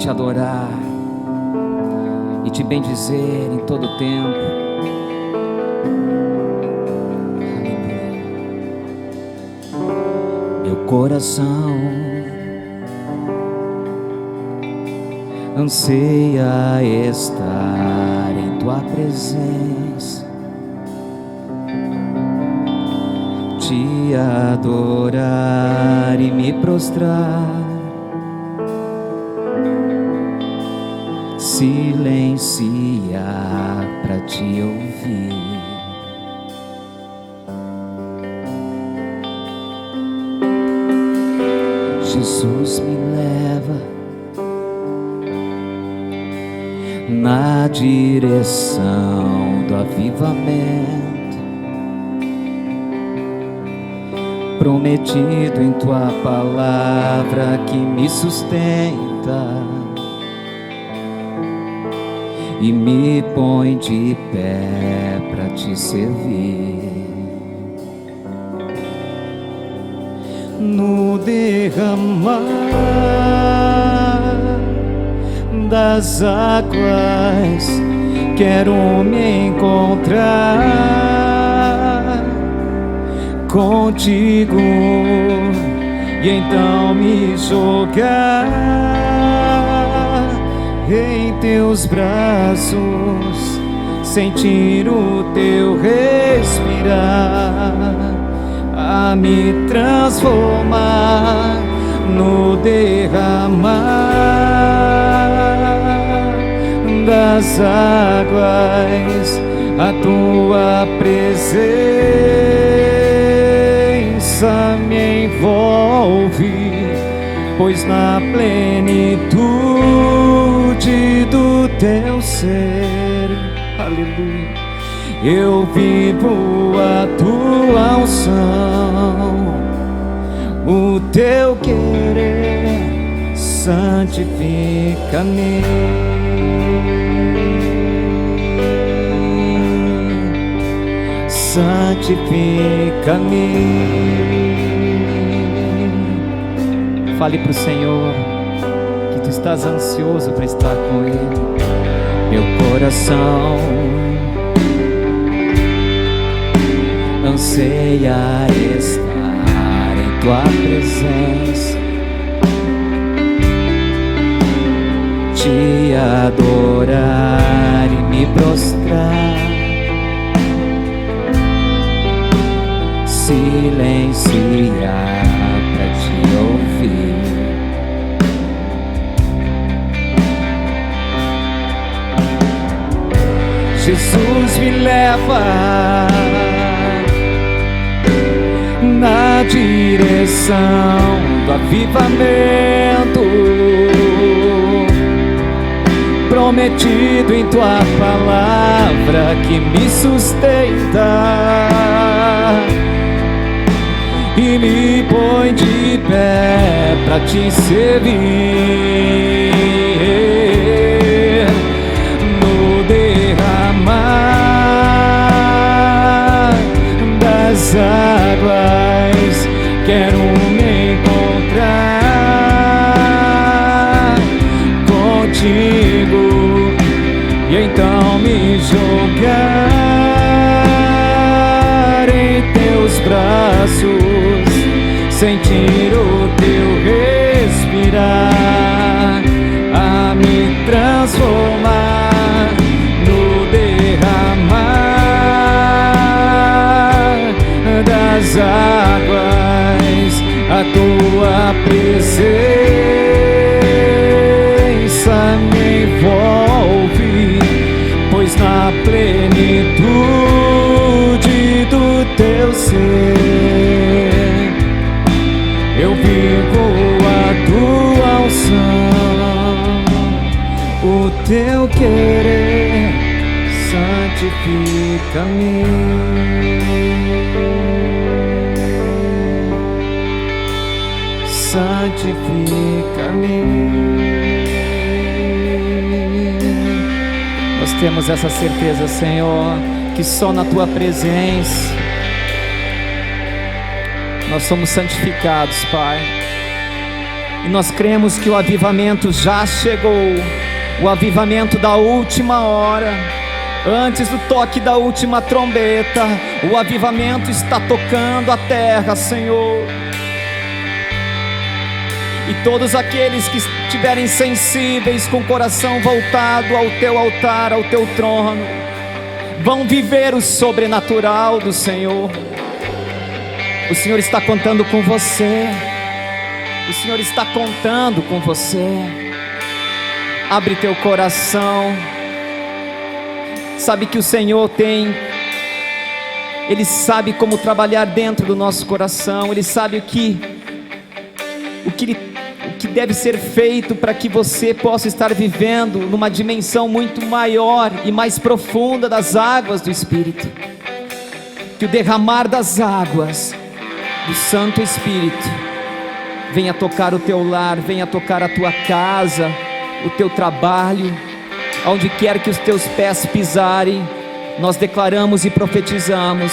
te adorar e te bendizer em todo o tempo. Aleluia. Meu coração anseia estar em tua presença, te adorar e me prostrar, silenciar para te ouvir. Jesus me leva na direção do avivamento, prometido em tua palavra que me sustenta e me põe de pé para te servir. No derramar das águas quero me encontrar contigo e então me jogar em teus braços, sentir o teu respirar, a me transformar no derramar das águas. A tua presença me envolve, pois na plenitude do teu ser, aleluia, eu vivo a tua unção, o teu querer santifica-me. Santifica-me. Fale para o Senhor que tu estás ansioso para estar com Ele. Meu coração anseia estar em tua presença, te adorar e me prostrar, silenciar para te ouvir. Jesus me leva na direção do avivamento, prometido em tua palavra que me sustenta e me põe de pé para te servir. No derramar das águas quero me encontrar contigo e então me jogar em teus braços, sentir o teu respirar, a me transformar no derramar das águas. A tua presença me envolve, pois na plenitude do teu ser eu vivo a tua unção, o teu querer santifica-me. Santifica-me. Nós temos essa certeza, Senhor, que só na tua presença nós somos santificados, Pai. E nós cremos que o avivamento já chegou, o avivamento da última hora, antes do toque da última trombeta. O avivamento está tocando a terra, Senhor. E todos aqueles que estiverem sensíveis, com o coração voltado ao teu altar, ao teu trono, vão viver o sobrenatural do Senhor. O Senhor está contando com você. O Senhor está contando com você. Abre teu coração. Sabe que o Senhor Ele sabe como trabalhar dentro do nosso coração. Ele sabe o que deve ser feito para que você possa estar vivendo numa dimensão muito maior e mais profunda das águas do Espírito. Que o derramar das águas do Santo Espírito venha tocar o teu lar, venha tocar a tua casa, o teu trabalho, aonde quer que os teus pés pisarem. Nós declaramos e profetizamos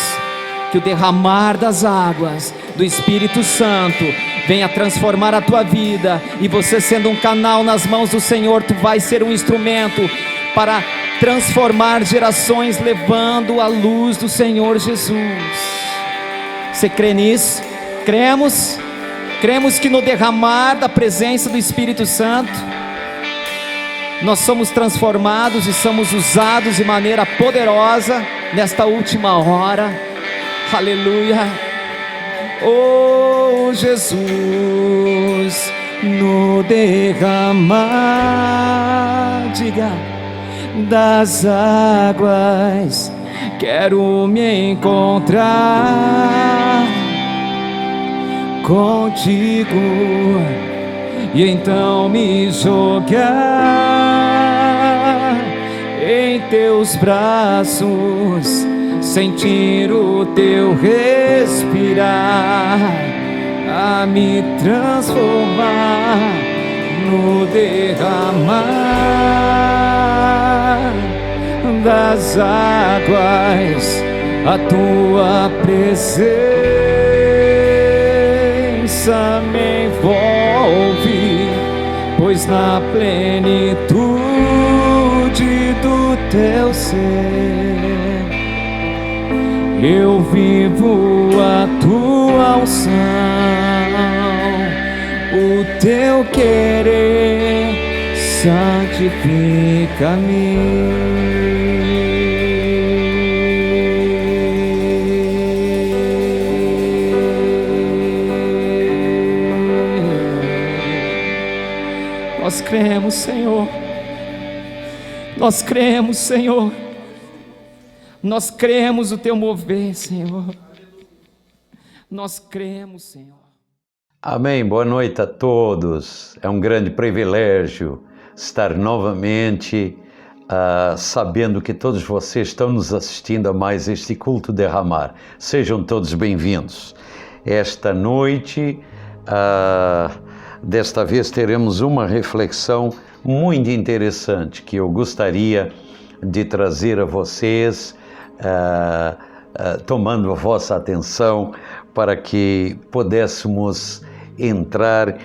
que o derramar das águas do Espírito Santo venha transformar a tua vida, e você, sendo um canal nas mãos do Senhor, tu vais ser um instrumento para transformar gerações, levando a luz do Senhor Jesus. Você crê nisso? Cremos que no derramar da presença do Espírito Santo, nós somos transformados e somos usados de maneira poderosa nesta última hora. Aleluia. Oh Jesus, no derramar, diga, das águas, quero me encontrar contigo, e então me jogar em teus braços, sentir o teu respirar, a me transformar no derramar das águas. A tua presença me envolve, pois na plenitude do teu ser eu vivo a tua unção, o teu querer santifica-me. Nós cremos, Senhor. Nós cremos, Senhor. Nós cremos o teu mover, Senhor. Nós cremos, Senhor. Amém. Boa noite a todos. É um grande privilégio estar novamente sabendo que todos vocês estão nos assistindo a mais este culto derramar. Sejam todos bem-vindos. Esta noite, desta vez teremos uma reflexão muito interessante que eu gostaria de trazer a vocês, tomando a vossa atenção, para que pudéssemos entrar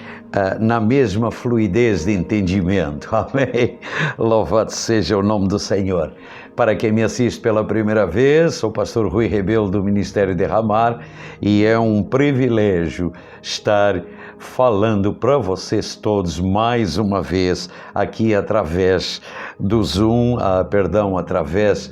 na mesma fluidez de entendimento. Amém? Louvado seja o nome do Senhor. Para quem me assiste pela primeira vez, sou o pastor Rui Rebelo do Ministério Derramar, e é um privilégio estar falando para vocês todos mais uma vez aqui através do Zoom, através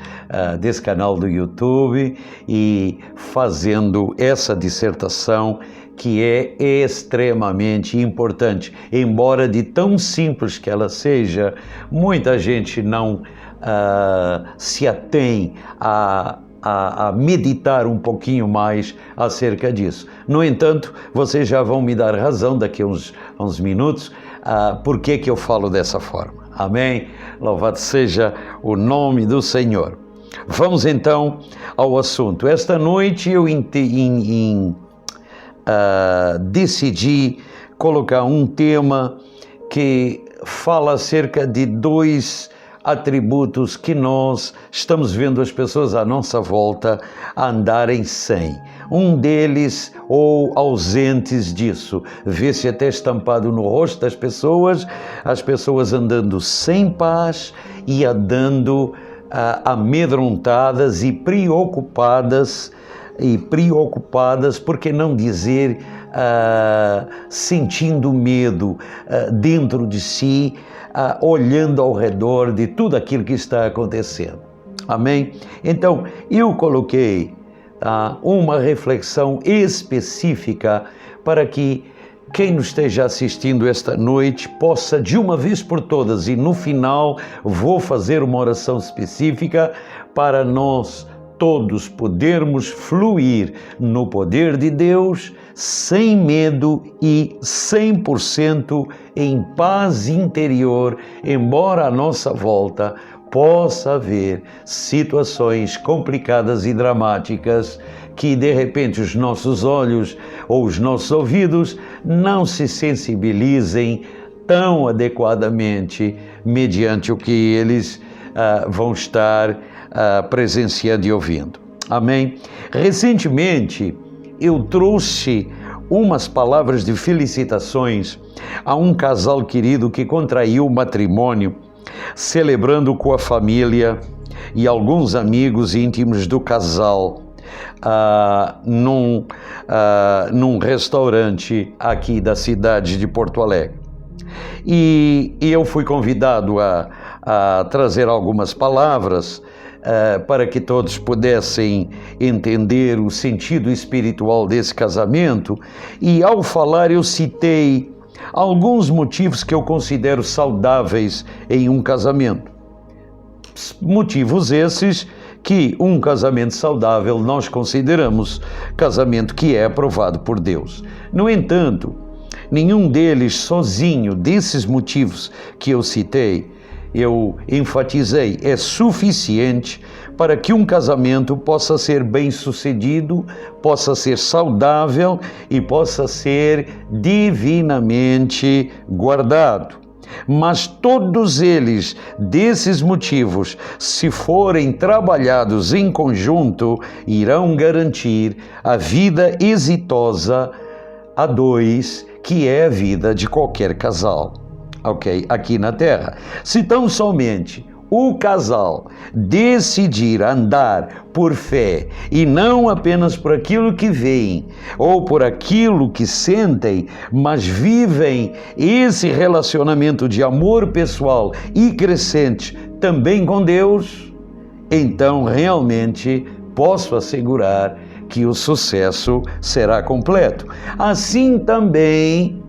desse canal do YouTube, e fazendo essa dissertação que é extremamente importante. Embora de tão simples que ela seja, muita gente não se atém a meditar um pouquinho mais acerca disso. No entanto, vocês já vão me dar razão daqui a uns minutos por que eu falo dessa forma. Amém? Louvado seja o nome do Senhor. Vamos então ao assunto. Esta noite eu decidi colocar um tema que fala acerca de dois atributos que nós estamos vendo as pessoas à nossa volta andarem sem. Um deles, ou ausentes disso, vê-se até estampado no rosto das pessoas, as pessoas andando sem paz e andando amedrontadas e preocupadas, por que não dizer sentindo medo dentro de si, olhando ao redor de tudo aquilo que está acontecendo. Amém? Então, eu coloquei uma reflexão específica para que quem nos esteja assistindo esta noite possa, de uma vez por todas, e no final vou fazer uma oração específica para nós todos podermos fluir no poder de Deus sem medo e 100% em paz interior, embora à nossa volta possa haver situações complicadas e dramáticas que de repente os nossos olhos ou os nossos ouvidos não se sensibilizem tão adequadamente mediante o que eles vão estar presenciando e ouvindo. Amém? Recentemente eu trouxe umas palavras de felicitações a um casal querido que contraiu matrimônio, celebrando com a família e alguns amigos íntimos do casal num restaurante aqui da cidade de Porto Alegre. E eu fui convidado a trazer algumas palavras para que todos pudessem entender o sentido espiritual desse casamento, e ao falar eu citei alguns motivos que eu considero saudáveis em um casamento. Motivos esses que um casamento saudável nós consideramos casamento que é aprovado por Deus. No entanto, nenhum deles sozinho, desses motivos que eu citei, eu enfatizei, é suficiente para que um casamento possa ser bem-sucedido, possa ser saudável e possa ser divinamente guardado. Mas todos eles, desses motivos, se forem trabalhados em conjunto, irão garantir a vida exitosa a dois, que é a vida de qualquer casal. Ok? Aqui na Terra. Se tão somente o casal decidir andar por fé e não apenas por aquilo que veem ou por aquilo que sentem, mas vivem esse relacionamento de amor pessoal e crescente também com Deus, então realmente posso assegurar que o sucesso será completo. Assim também,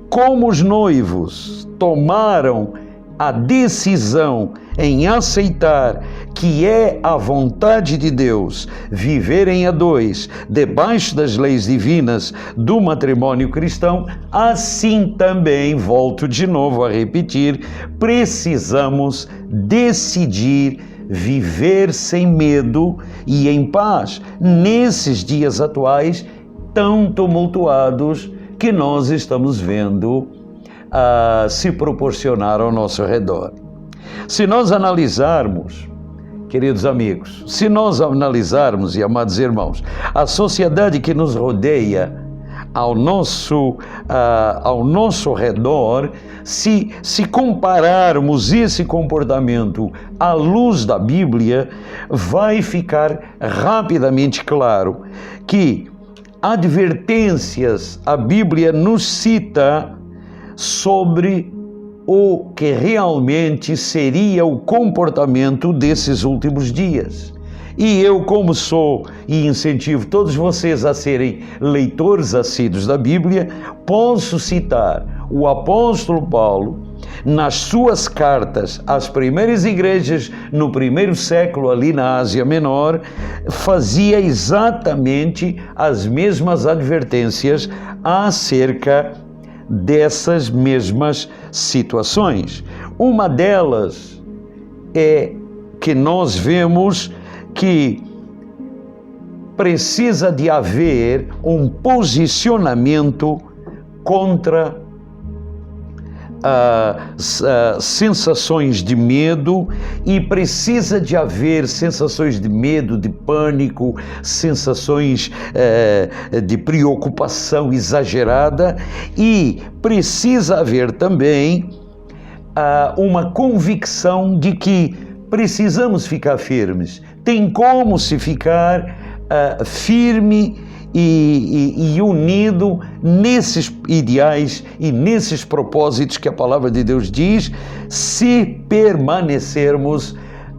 como os noivos tomaram a decisão em aceitar que é a vontade de Deus viverem a dois debaixo das leis divinas do matrimônio cristão, assim também, volto de novo a repetir, precisamos decidir viver sem medo e em paz nesses dias atuais tão tumultuados que nós estamos vendo se proporcionar ao nosso redor. Se nós analisarmos, queridos amigos, se nós analisarmos, e amados irmãos, a sociedade que nos rodeia ao nosso redor, se compararmos esse comportamento à luz da Bíblia, vai ficar rapidamente claro que advertências a Bíblia nos cita sobre o que realmente seria o comportamento desses últimos dias. E eu, como sou e incentivo todos vocês a serem leitores assíduos da Bíblia, posso citar o apóstolo Paulo nas suas cartas às primeiras igrejas no primeiro século ali na Ásia Menor, fazia exatamente as mesmas advertências acerca dessas mesmas situações. Uma delas é que nós vemos que precisa de haver um posicionamento contra sensações de medo, e precisa de haver sensações de medo, de pânico, sensações de preocupação exagerada, e precisa haver também uma convicção de que precisamos ficar firmes. Tem como se ficar firme e unido nesses ideais e nesses propósitos que a palavra de Deus diz, se permanecermos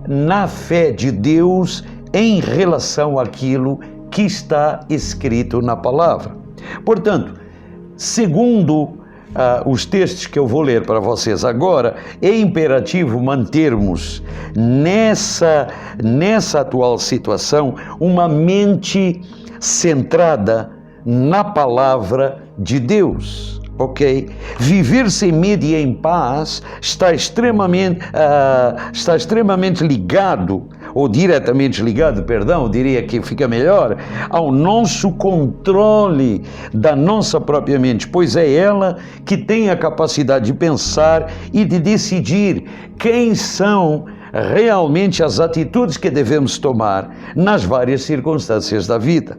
na fé de Deus em relação àquilo que está escrito na palavra. Portanto, segundo os textos que eu vou ler para vocês agora, é imperativo mantermos nessa atual situação uma mente centrada na palavra de Deus, ok? Viver sem medo e em paz está extremamente ligado, ou diretamente ligado, perdão, diria que fica melhor, ao nosso controle da nossa própria mente, pois é ela que tem a capacidade de pensar e de decidir quem são realmente as atitudes que devemos tomar nas várias circunstâncias da vida.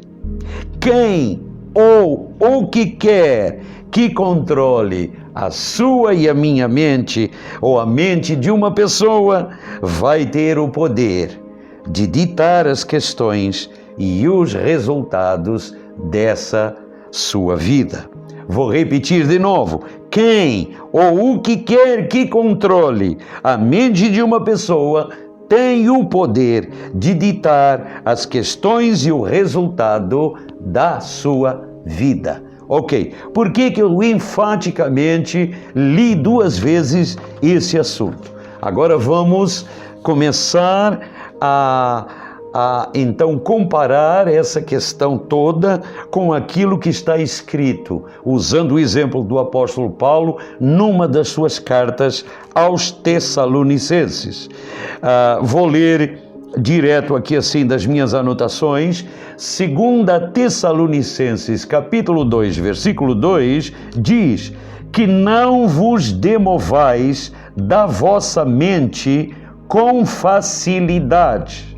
Quem ou o que quer que controle a sua e a minha mente, ou a mente de uma pessoa, vai ter o poder de ditar as questões e os resultados dessa sua vida. Vou repetir de novo. Quem ou o que quer que controle a mente de uma pessoa tem o poder de ditar as questões e o resultado da sua vida. Ok, por que eu enfaticamente li 2 vezes esse assunto? Agora vamos começar a então comparar essa questão toda com aquilo que está escrito, usando o exemplo do apóstolo Paulo numa das suas cartas aos Tessalonicenses. Vou ler direto aqui assim das minhas anotações. 2 Tessalonicenses capítulo 2, versículo 2, diz que não vos demovais da vossa mente com facilidade,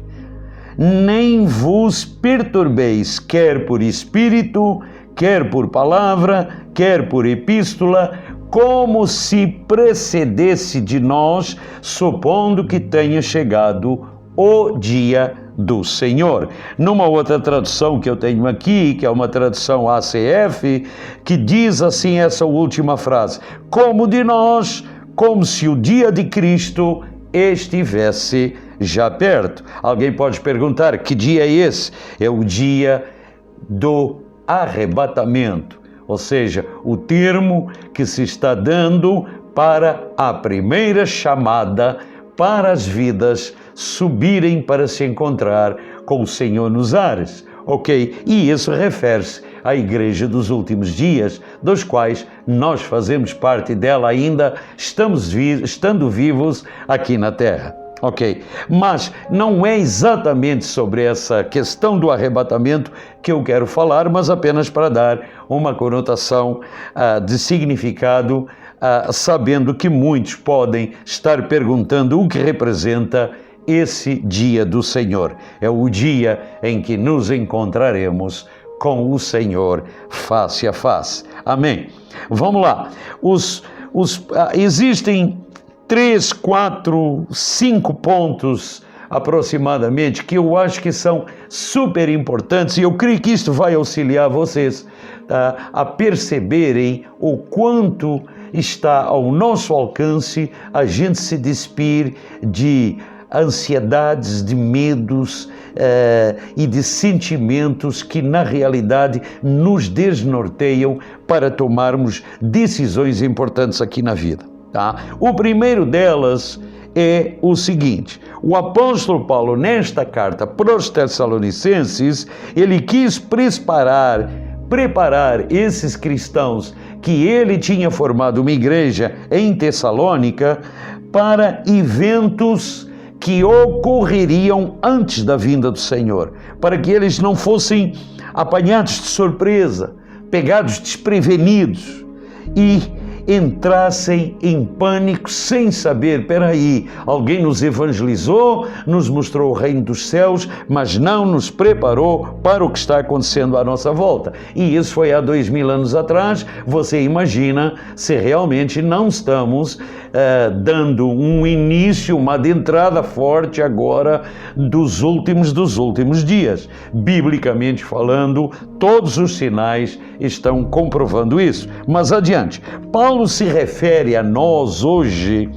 nem vos perturbeis, quer por espírito, quer por palavra, quer por epístola, como se precedesse de nós, supondo que tenha chegado o dia do Senhor. Numa outra tradução que eu tenho aqui, que é uma tradução ACF, que diz assim essa última frase: como de nós, como se o dia de Cristo estivesse já perto. Alguém pode perguntar, que dia é esse? É o dia do arrebatamento, ou seja, o termo que se está dando para a primeira chamada para as vidas subirem para se encontrar com o Senhor nos ares, ok? E isso refere-se à Igreja dos Últimos Dias, dos quais nós fazemos parte dela ainda, estando vivos aqui na Terra. Ok, mas não é exatamente sobre essa questão do arrebatamento que eu quero falar, mas apenas para dar uma conotação de significado, sabendo que muitos podem estar perguntando o que representa esse dia do Senhor. É o dia em que nos encontraremos com o Senhor face a face. Amém. Vamos lá. Existem 3, 4, 5 pontos aproximadamente que eu acho que são super importantes, e eu creio que isto vai auxiliar vocês a perceberem o quanto está ao nosso alcance a gente se despir de ansiedades, de medos e de sentimentos que na realidade nos desnorteiam para tomarmos decisões importantes aqui na vida. Tá? O primeiro delas é o seguinte: o apóstolo Paulo, nesta carta para os Tessalonicenses, ele quis preparar esses cristãos que ele tinha formado uma igreja em Tessalônica para eventos que ocorreriam antes da vinda do Senhor, para que eles não fossem apanhados de surpresa, pegados desprevenidos. entrassem em pânico sem saber, peraí, alguém nos evangelizou, nos mostrou o reino dos céus, mas não nos preparou para o que está acontecendo à nossa volta. E isso foi há 2000 anos atrás. Você imagina se realmente não estamos dando um início, uma adentrada forte agora dos últimos dias. Biblicamente falando, todos os sinais estão comprovando isso. Mas adiante, Paulo se refere a nós hoje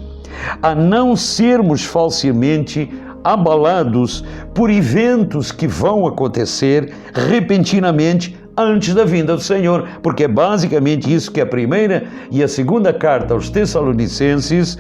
a não sermos falsamente abalados por eventos que vão acontecer repentinamente antes da vinda do Senhor, porque é basicamente isso que a primeira e a segunda carta aos Tessalonicenses,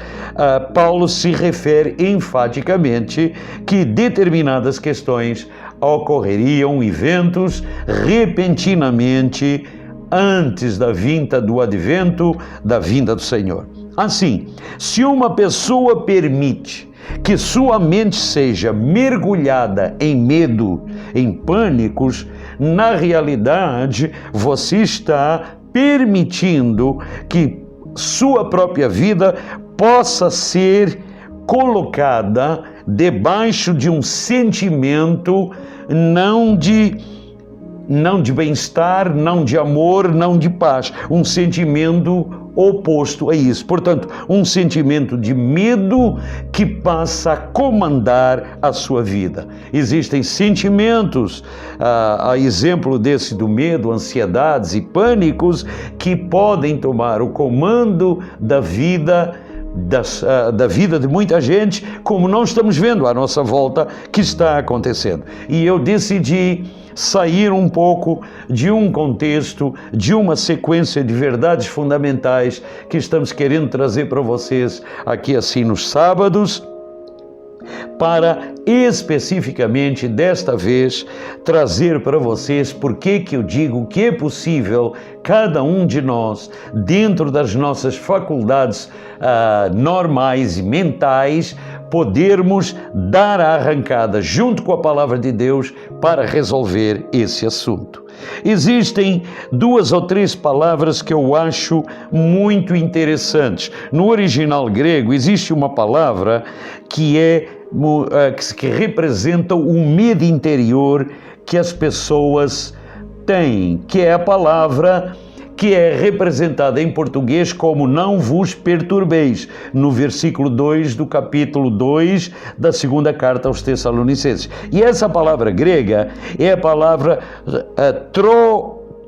Paulo se refere enfaticamente que determinadas questões ocorreriam, eventos, repentinamente antes da vinda do advento, da vinda do Senhor. Assim, se uma pessoa permite que sua mente seja mergulhada em medo, em pânicos, na realidade, você está permitindo que sua própria vida possa ser colocada debaixo de um sentimento não de bem-estar, não de amor, não de paz, um sentimento oposto a isso. Portanto, um sentimento de medo que passa a comandar a sua vida. Existem sentimentos, a exemplo desse do medo, ansiedades e pânicos, que podem tomar o comando da vida de muita gente, como nós estamos vendo à nossa volta que está acontecendo. E eu decidi sair um pouco de um contexto, de uma sequência de verdades fundamentais que estamos querendo trazer para vocês aqui assim nos sábados, para especificamente desta vez trazer para vocês por que eu digo que é possível cada um de nós, dentro das nossas faculdades normais e mentais, podermos dar a arrancada junto com a palavra de Deus para resolver esse assunto. Existem 2 ou 3 palavras que eu acho muito interessantes. No original grego existe uma palavra que representa o medo interior que as pessoas têm, que é a palavra que é representada em português como não vos perturbeis, no versículo 2 do capítulo 2 da segunda carta aos Tessalonicenses. E essa palavra grega é a palavra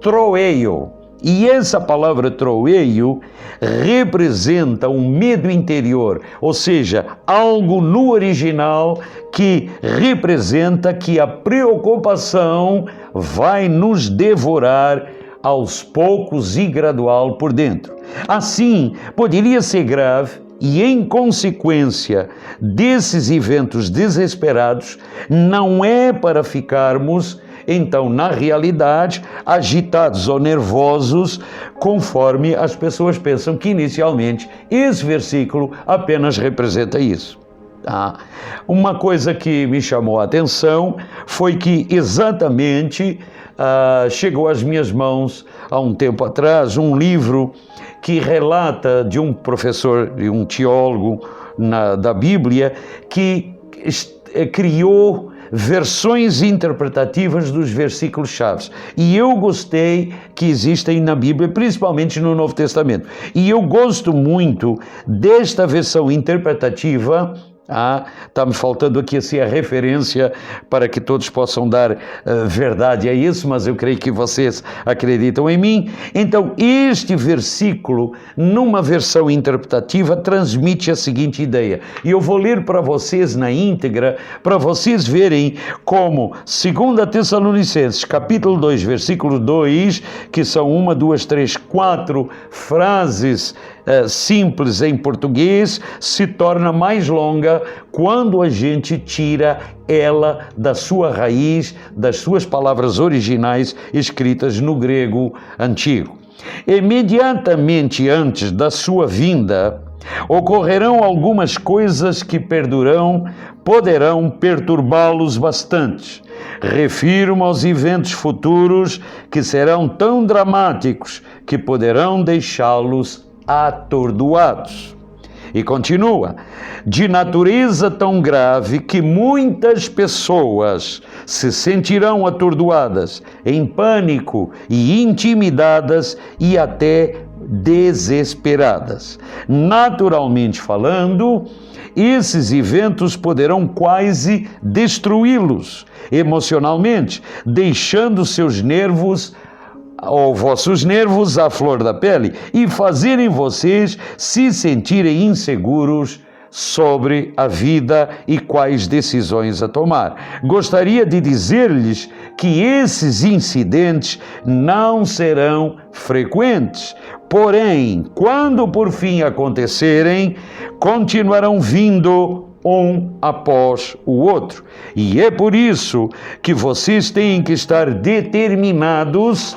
troeio. E essa palavra troeio representa um medo interior, ou seja, algo no original que representa que a preocupação vai nos devorar aos poucos e gradual por dentro. Assim, poderia ser grave e, em consequência desses eventos desesperados, não é para ficarmos, então, na realidade, agitados ou nervosos, conforme as pessoas pensam que inicialmente esse versículo apenas representa isso. Uma coisa que me chamou a atenção foi que exatamente chegou às minhas mãos há um tempo atrás um livro que relata de um professor, de um teólogo da Bíblia, que criou versões interpretativas dos versículos chaves. E eu gostei que existem na Bíblia, principalmente no Novo Testamento. E eu gosto muito desta versão interpretativa. Está-me faltando aqui assim a referência para que todos possam dar verdade a isso, mas eu creio que vocês acreditam em mim. Então, este versículo, numa versão interpretativa, transmite a seguinte ideia. E eu vou ler para vocês na íntegra, para vocês verem como 2 Tessalonicenses, capítulo 2, versículo 2, que são 1, 2, 3, 4 frases simples em português, se torna mais longa quando a gente tira ela da sua raiz, das suas palavras originais escritas no grego antigo. Imediatamente antes da sua vinda, ocorrerão algumas coisas que poderão perturbá-los bastante. Refiro-me aos eventos futuros que serão tão dramáticos que poderão deixá-los atordoados. E continua, de natureza tão grave que muitas pessoas se sentirão atordoadas, em pânico e intimidadas e até desesperadas. Naturalmente falando, esses eventos poderão quase destruí-los emocionalmente, deixando seus nervos ou vossos nervos à flor da pele e fazerem vocês se sentirem inseguros sobre a vida e quais decisões a tomar. Gostaria de dizer-lhes que esses incidentes não serão frequentes, porém, quando por fim acontecerem, continuarão vindo um após o outro. E é por isso que vocês têm que estar determinados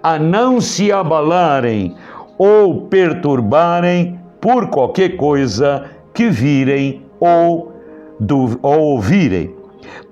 a não se abalarem ou perturbarem por qualquer coisa que virem ou ouvirem.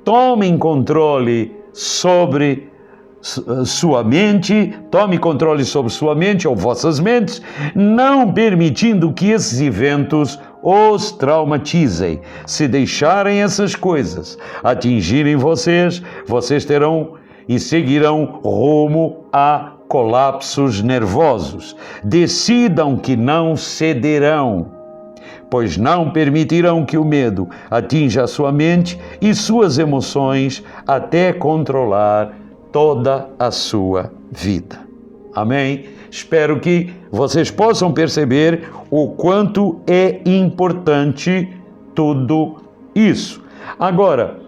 Tomem controle sobre sua mente, tome controle sobre sua mente ou vossas mentes, não permitindo que esses eventos os traumatizem. Se deixarem essas coisas atingirem vocês, vocês terão e seguirão rumo a colapsos nervosos. Decidam que não cederão, pois não permitirão que o medo atinja a sua mente e suas emoções até controlar toda a sua vida. Amém? Espero que vocês possam perceber o quanto é importante tudo isso. Agora,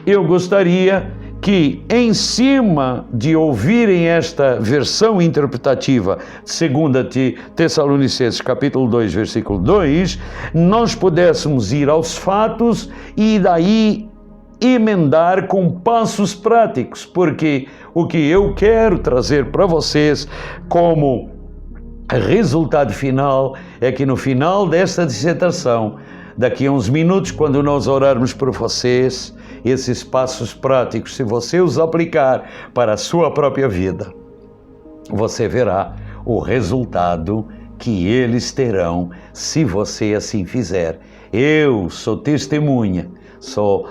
eu gostaria que, em cima de ouvirem esta versão interpretativa, 2 Tessalonicenses capítulo 2, versículo 2, nós pudéssemos ir aos fatos e daí emendar com passos práticos, porque o que eu quero trazer para vocês como resultado final é que no final desta dissertação, daqui a uns minutos, quando nós orarmos por vocês, esses passos práticos, se você os aplicar para a sua própria vida, você verá o resultado que eles terão se você assim fizer. Eu sou testemunha, sou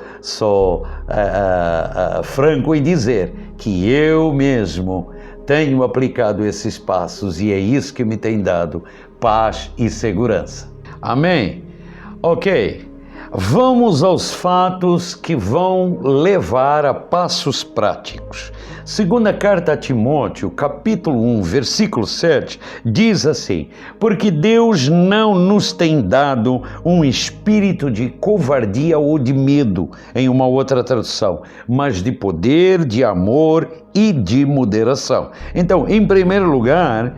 franco em dizer que eu mesmo tenho aplicado esses passos e é isso que me tem dado paz e segurança. Amém? Ok. Vamos aos fatos que vão levar a passos práticos. Segunda carta a Timóteo, capítulo 1, versículo 7, diz assim: porque Deus não nos tem dado um espírito de covardia ou de medo, em uma outra tradução, mas de poder, de amor e de moderação. Então, em primeiro lugar,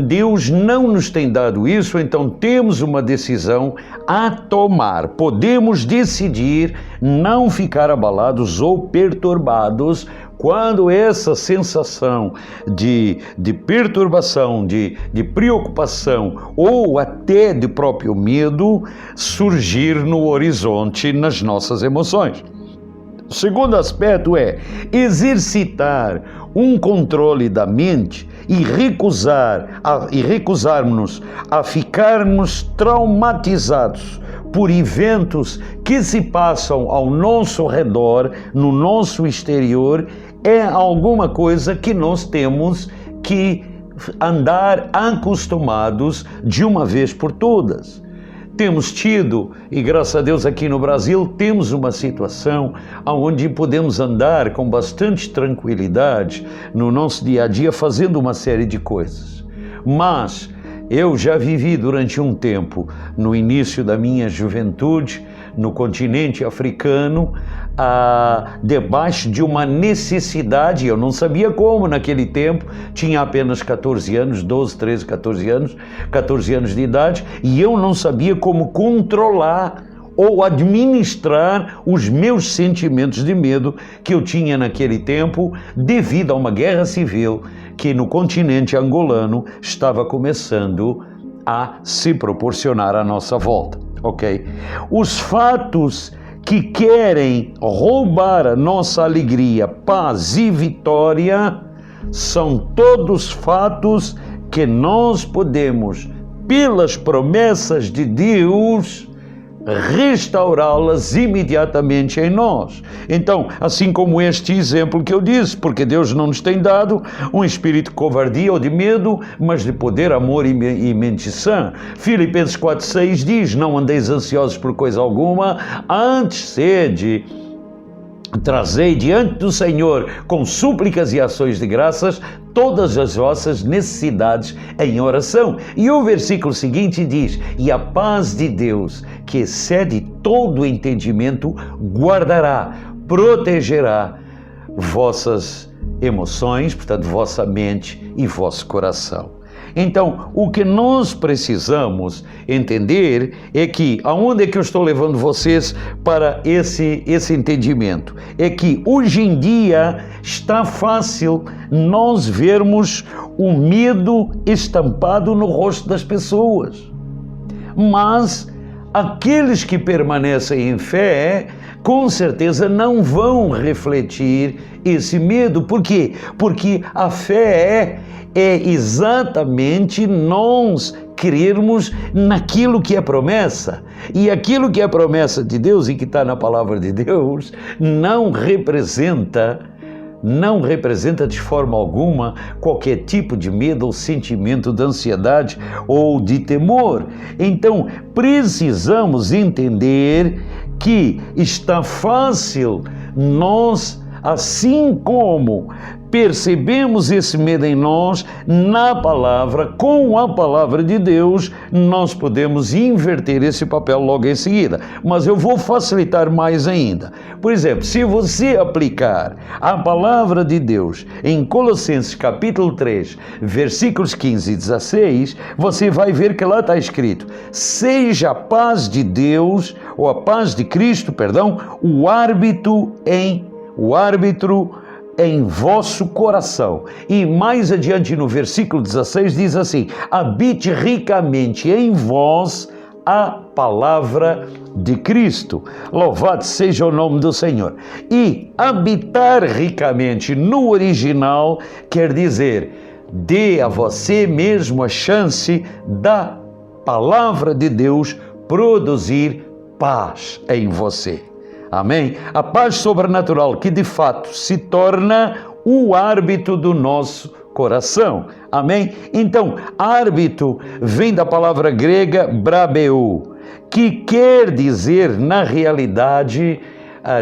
Deus não nos tem dado isso, então temos uma decisão a tomar. Podemos decidir não ficar abalados ou perturbados quando essa sensação de perturbação, de preocupação ou até de próprio medo surgir no horizonte nas nossas emoções. O segundo aspecto é exercitar um controle da mente e recusarmos-nos a ficarmos traumatizados por eventos que se passam ao nosso redor, no nosso exterior, é alguma coisa que nós temos que andar acostumados de uma vez por todas. Temos tido, e graças a Deus aqui no Brasil, temos uma situação onde podemos andar com bastante tranquilidade no nosso dia a dia fazendo uma série de coisas. Mas eu já vivi durante um tempo, no início da minha juventude, no continente africano, debaixo de uma necessidade, eu não sabia como naquele tempo, tinha apenas 14 anos, 12, 13, 14 anos de idade, e eu não sabia como controlar ou administrar os meus sentimentos de medo que eu tinha naquele tempo devido a uma guerra civil que no continente angolano estava começando a se proporcionar à nossa volta, ok? Os fatos que querem roubar a nossa alegria, paz e vitória são todos fatos que nós podemos pelas promessas de Deus, restaurá-las imediatamente em nós. Então, assim como este exemplo que eu disse, porque Deus não nos tem dado um espírito de covardia ou de medo, mas de poder, amor e mente sã. Filipenses 4,6 diz: não andeis ansiosos por coisa alguma, antes sede trazei diante do Senhor com súplicas e ações de graças todas as vossas necessidades em oração. E o versículo seguinte diz: e a paz de Deus, que excede todo o entendimento, guardará, protegerá vossas emoções, portanto, vossa mente e vosso coração. Então, o que nós precisamos entender é que, aonde é que eu estou levando vocês para esse entendimento? É que hoje em dia está fácil nós vermos o medo estampado no rosto das pessoas. Mas aqueles que permanecem em fé, com certeza não vão refletir esse medo. Por quê? Porque a fé é exatamente nós crermos naquilo que é promessa. E aquilo que é promessa de Deus e que está na palavra de Deus não representa de forma alguma qualquer tipo de medo ou sentimento de ansiedade ou de temor. Então, precisamos entender que está fácil nós, assim como percebemos esse medo em nós, na palavra, com a palavra de Deus, nós podemos inverter esse papel logo em seguida. Mas eu vou facilitar mais ainda. Por exemplo, se você aplicar a palavra de Deus em Colossenses capítulo 3, versículos 15 e 16, você vai ver que lá está escrito: seja a paz de Deus, ou a paz de Cristo, perdão, o árbitro em vosso coração. E mais adiante no versículo 16 diz assim: habite ricamente em vós a palavra de Cristo. Louvado seja o nome do Senhor. E habitar ricamente no original quer dizer: dê a você mesmo a chance da palavra de Deus produzir paz em você. Amém? A paz sobrenatural que de fato se torna o árbitro do nosso coração. Amém? Então, árbitro vem da palavra grega brabeu, que quer dizer, na realidade,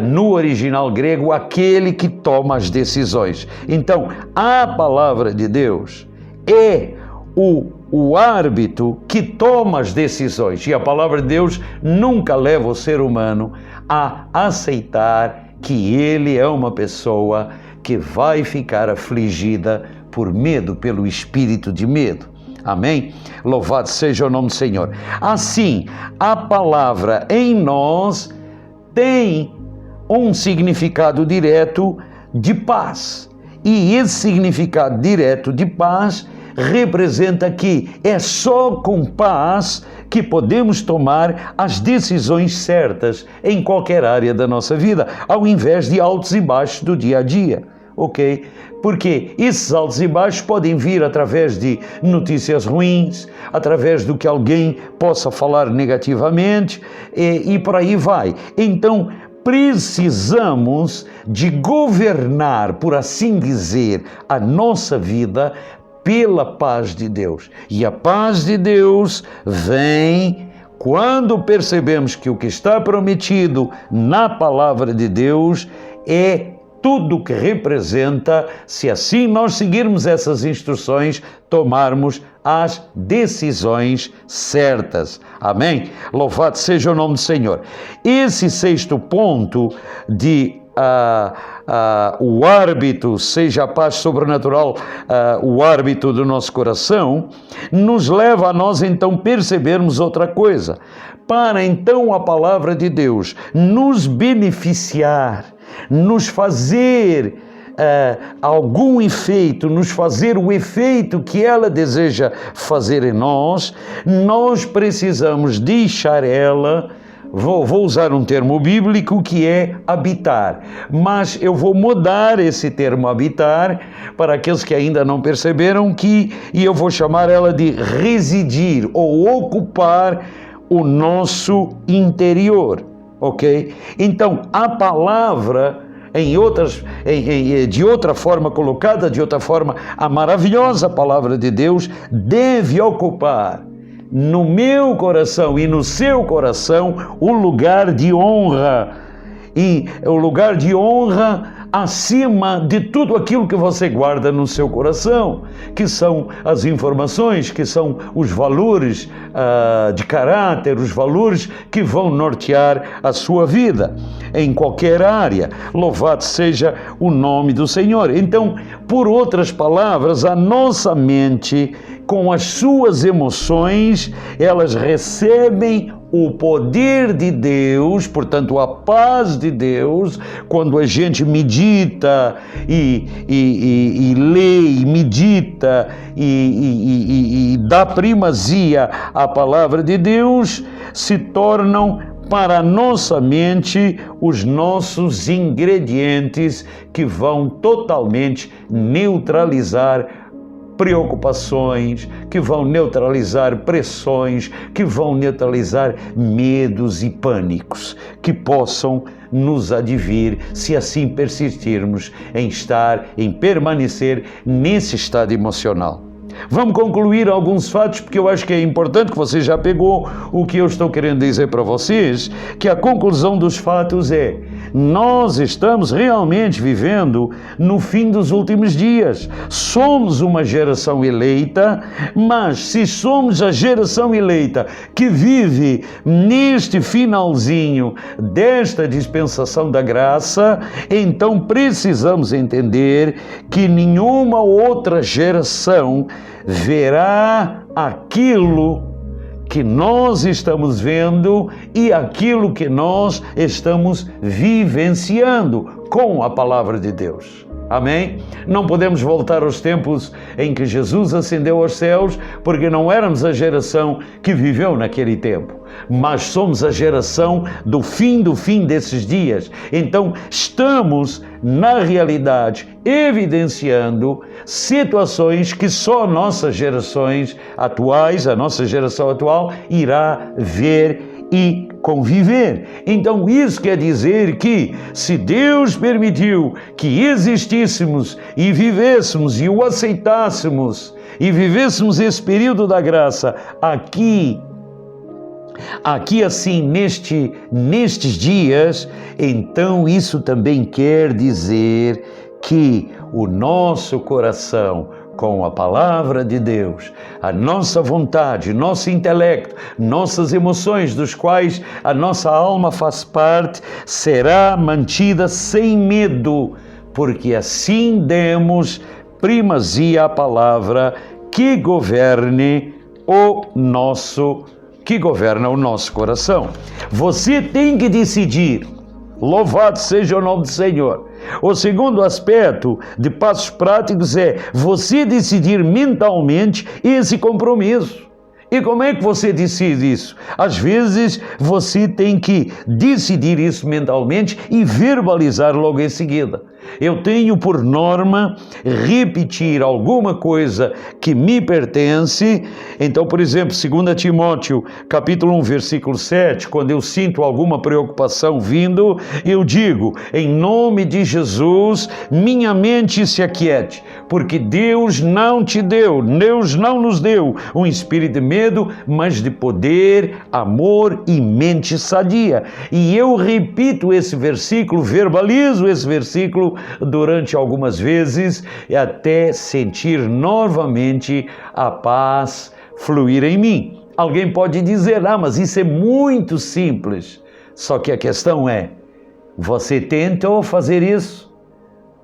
no original grego, aquele que toma as decisões. Então, a palavra de Deus é o árbitro que toma as decisões. E a palavra de Deus nunca leva o ser humano a aceitar que ele é uma pessoa que vai ficar afligida por medo, pelo espírito de medo. Amém? Louvado seja o nome do Senhor. Assim, a palavra em nós tem um significado direto de paz. E esse significado direto de paz representa que é só com paz que podemos tomar as decisões certas em qualquer área da nossa vida, ao invés de altos e baixos do dia a dia, ok? Porque esses altos e baixos podem vir através de notícias ruins, através do que alguém possa falar negativamente e por aí vai. Então, precisamos de governar, por assim dizer, a nossa vida pela paz de Deus. E a paz de Deus vem quando percebemos que o que está prometido na palavra de Deus é tudo o que representa, se assim nós seguirmos essas instruções, tomarmos as decisões certas. Amém? Louvado seja o nome do Senhor. Esse sexto ponto de o árbitro, seja a paz sobrenatural, o árbitro do nosso coração, nos leva a nós então percebermos outra coisa. Para então a palavra de Deus nos beneficiar, nos fazer algum efeito, nos fazer o efeito que ela deseja fazer em nós, nós precisamos deixar ela vou usar um termo bíblico que é habitar, mas eu vou mudar esse termo habitar para aqueles que ainda não perceberam e eu vou chamar ela de residir ou ocupar o nosso interior, ok? Então, a palavra, de outra forma colocada, de outra forma, a maravilhosa palavra de Deus deve ocupar no meu coração e no seu coração o lugar de honra, e o lugar de honra acima de tudo aquilo que você guarda no seu coração, que são as informações, que são os valores de caráter, os valores que vão nortear a sua vida em qualquer área. Louvado seja o nome do Senhor. Então, por outras palavras, a nossa mente, com as suas emoções, elas recebem o poder de Deus, portanto a paz de Deus, quando a gente medita e lê, e medita e dá primazia à palavra de Deus, se tornam para a nossa mente os nossos ingredientes que vão totalmente neutralizar preocupações, que vão neutralizar pressões, que vão neutralizar medos e pânicos que possam nos advir se assim persistirmos em permanecer nesse estado emocional. Vamos concluir alguns fatos, porque eu acho que é importante, que você já pegou o que eu estou querendo dizer para vocês, que a conclusão dos fatos é: nós estamos realmente vivendo no fim dos últimos dias. Somos uma geração eleita, mas se somos a geração eleita que vive neste finalzinho desta dispensação da graça, então precisamos entender que nenhuma outra geração verá aquilo que nós estamos vendo e aquilo que nós estamos vivenciando com a palavra de Deus. Amém? Não podemos voltar aos tempos em que Jesus ascendeu aos céus, porque não éramos a geração que viveu naquele tempo, mas somos a geração do fim desses dias. Então, estamos, na realidade, evidenciando situações que só nossas gerações atuais, a nossa geração atual, irá ver e conviver. Então isso quer dizer que, se Deus permitiu que existíssemos e vivêssemos e o aceitássemos e vivêssemos esse período da graça aqui assim, nestes dias, então isso também quer dizer que o nosso coração, com a palavra de Deus, a nossa vontade, nosso intelecto, nossas emoções, dos quais a nossa alma faz parte, será mantida sem medo, porque assim demos primazia à palavra que governa o nosso coração. Você tem que decidir. Louvado seja o nome do Senhor. O segundo aspecto de passos práticos é você decidir mentalmente esse compromisso. E como é que você decide isso? Às vezes você tem que decidir isso mentalmente e verbalizar logo em seguida. Eu tenho por norma repetir alguma coisa que me pertence. Então, por exemplo, 2 Timóteo, capítulo 1, versículo 7, quando eu sinto alguma preocupação vindo, eu digo: em nome de Jesus, minha mente se aquiete, porque Deus não nos deu um espírito de medo, mas de poder, amor e mente sadia. E eu repito esse versículo, verbalizo esse versículo durante algumas vezes, até sentir novamente a paz fluir em mim. Alguém pode dizer: mas isso é muito simples. Só que a questão é: você tentou fazer isso?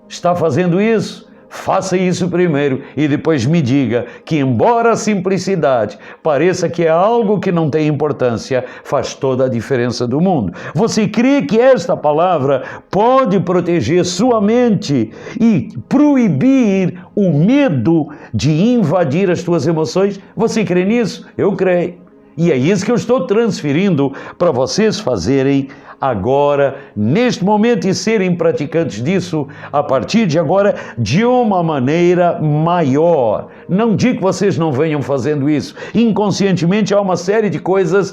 Está fazendo isso? Faça isso primeiro e depois me diga que, embora a simplicidade pareça que é algo que não tem importância, faz toda a diferença do mundo. Você crê que esta palavra pode proteger sua mente e proibir o medo de invadir as tuas emoções? Você crê nisso? Eu creio. E é isso que eu estou transferindo para vocês fazerem agora, neste momento, e serem praticantes disso a partir de agora de uma maneira maior. Não digo que vocês não venham fazendo isso. Inconscientemente há uma série de coisas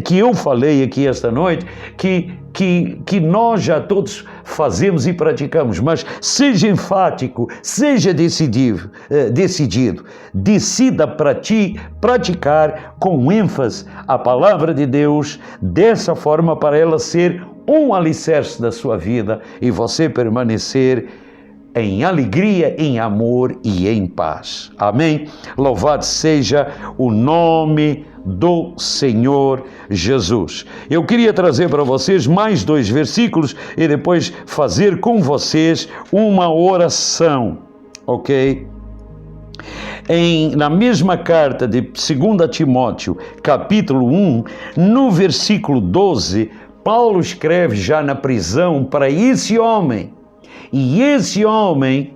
que eu falei aqui esta noite que nós já todos fazemos e praticamos, mas seja enfático, seja decidido, decida praticar com ênfase a palavra de Deus, dessa forma para ela ser um alicerce da sua vida e você permanecer em alegria, em amor e em paz. Amém? Louvado seja o nome do Senhor Jesus. Eu queria trazer para vocês mais 2 versículos e depois fazer com vocês uma oração, ok? Na mesma carta de 2 Timóteo, capítulo 1, no versículo 12, Paulo escreve já na prisão para esse homem. E esse homem,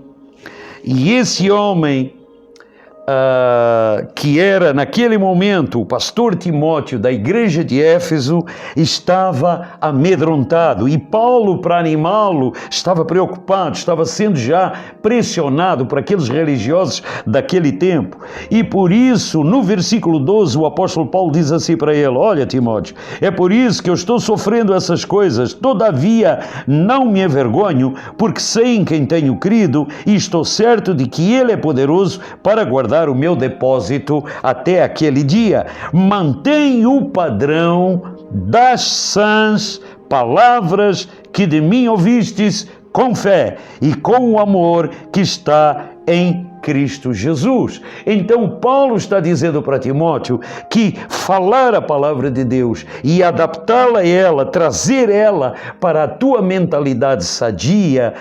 que era naquele momento o pastor Timóteo da igreja de Éfeso, estava amedrontado e Paulo, para animá-lo, estava preocupado, estava sendo já pressionado por aqueles religiosos daquele tempo. E por isso, no versículo 12, o apóstolo Paulo diz assim para ele: olha, Timóteo, é por isso que eu estou sofrendo essas coisas, todavia não me envergonho, porque sei em quem tenho crido e estou certo de que ele é poderoso para guardar o meu depósito até aquele dia. Mantém o padrão das sãs palavras que de mim ouvistes com fé e com o amor que está em Cristo Jesus. Então Paulo está dizendo para Timóteo que falar a palavra de Deus e adaptá-la a ela, trazer ela para a tua mentalidade sadia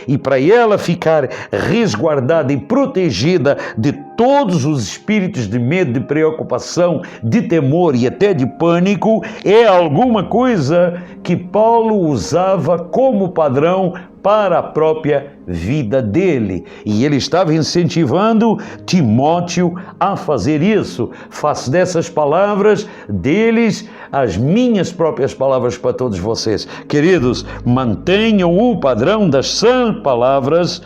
e para ela ficar resguardada e protegida de todos os espíritos de medo, de preocupação, de temor e até de pânico, é alguma coisa que Paulo usava como padrão para a própria vida dele. E ele estava incentivando Timóteo a fazer isso. Faço dessas palavras deles as minhas próprias palavras para todos vocês. Queridos, mantenham o padrão das sãs palavras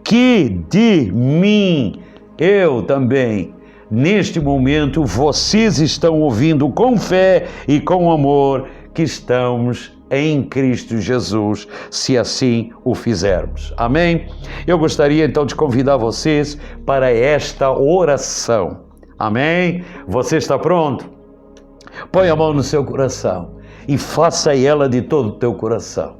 que de mim, eu também, neste momento, vocês estão ouvindo com fé e com amor que estamos em Cristo Jesus, se assim o fizermos. Amém? Eu gostaria então de convidar vocês para esta oração. Amém? Você está pronto? Põe a mão no seu coração e faça ela de todo o teu coração.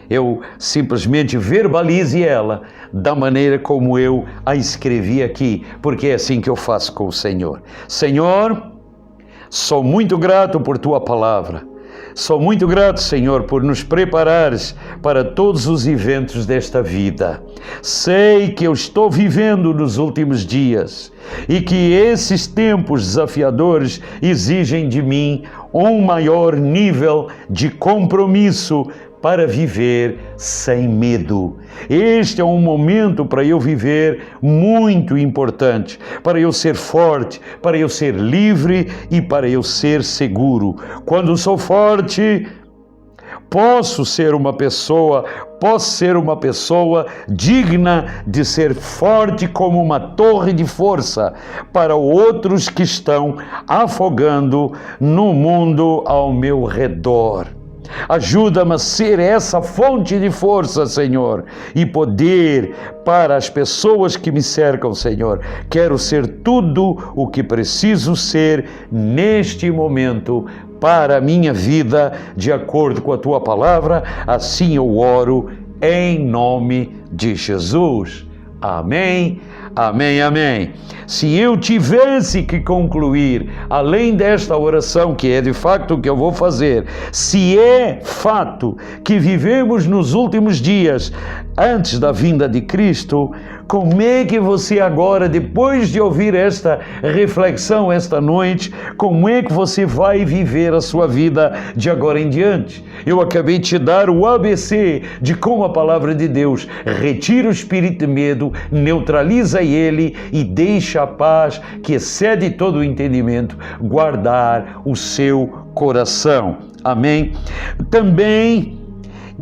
Eu simplesmente verbalize ela da maneira como eu a escrevi aqui, porque é assim que eu faço com o Senhor. Senhor, sou muito grato por tua palavra. Sou muito grato, Senhor, por nos preparares para todos os eventos desta vida. Sei que eu estou vivendo nos últimos dias e que esses tempos desafiadores exigem de mim um maior nível de compromisso para viver sem medo. Este é um momento para eu viver muito importante, para eu ser forte, para eu ser livre e para eu ser seguro. Quando sou forte, posso ser uma pessoa digna de ser forte como uma torre de força para outros que estão afogando no mundo ao meu redor. Ajuda-me a ser essa fonte de força, Senhor, e poder para as pessoas que me cercam, Senhor. Quero ser tudo o que preciso ser neste momento para a minha vida, de acordo com a Tua palavra. Assim eu oro em nome de Jesus. Amém. Amém, amém. Se eu tivesse que concluir, além desta oração, que é de facto o que eu vou fazer, se é fato que vivemos nos últimos dias antes da vinda de Cristo, como é que você agora, depois de ouvir esta reflexão esta noite, como é que você vai viver a sua vida de agora em diante? Eu acabei de te dar o ABC de como a palavra de Deus retira o espírito de medo, neutraliza Ele e deixe a paz que excede todo o entendimento guardar o seu coração. Amém? Também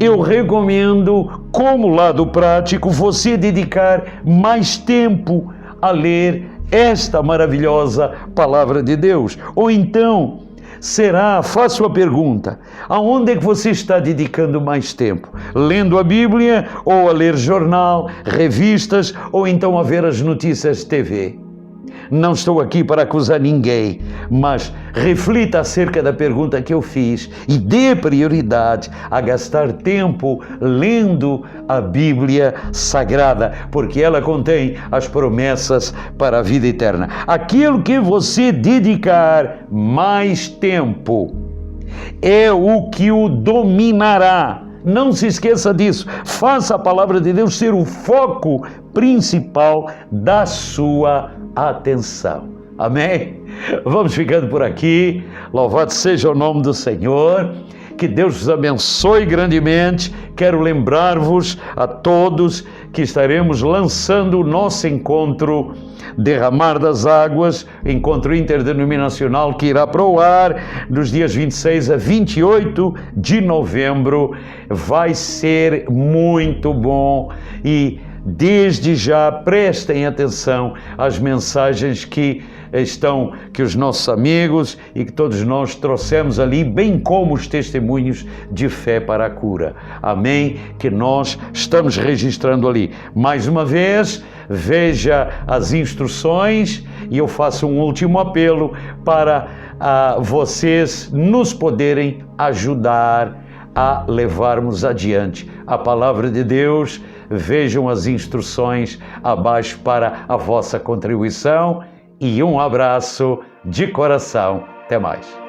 eu recomendo, como lado prático, você dedicar mais tempo a ler esta maravilhosa palavra de Deus. Ou então, faço a pergunta, aonde é que você está dedicando mais tempo? Lendo a Bíblia, ou a ler jornal, revistas, ou então a ver as notícias de TV? Não estou aqui para acusar ninguém, mas reflita acerca da pergunta que eu fiz e dê prioridade a gastar tempo lendo a Bíblia Sagrada, porque ela contém as promessas para a vida eterna. Aquilo que você dedicar mais tempo é o que o dominará. Não se esqueça disso. Faça a palavra de Deus ser o foco principal da sua atenção. Amém? Vamos ficando por aqui. Louvado seja o nome do Senhor. Que Deus os abençoe grandemente. Quero lembrar-vos a todos que estaremos lançando o nosso encontro Derramar das Águas, encontro interdenominacional que irá para o ar dos dias 26 a 28 de novembro. Vai ser muito bom e desde já prestem atenção às mensagens que os nossos amigos e que todos nós trouxemos ali, bem como os testemunhos de fé para a cura. Amém? Que nós estamos registrando ali. Mais uma vez, veja as instruções e eu faço um último apelo para vocês nos poderem ajudar a levarmos adiante a palavra de Deus. Vejam as instruções abaixo para a vossa contribuição e um abraço de coração. Até mais.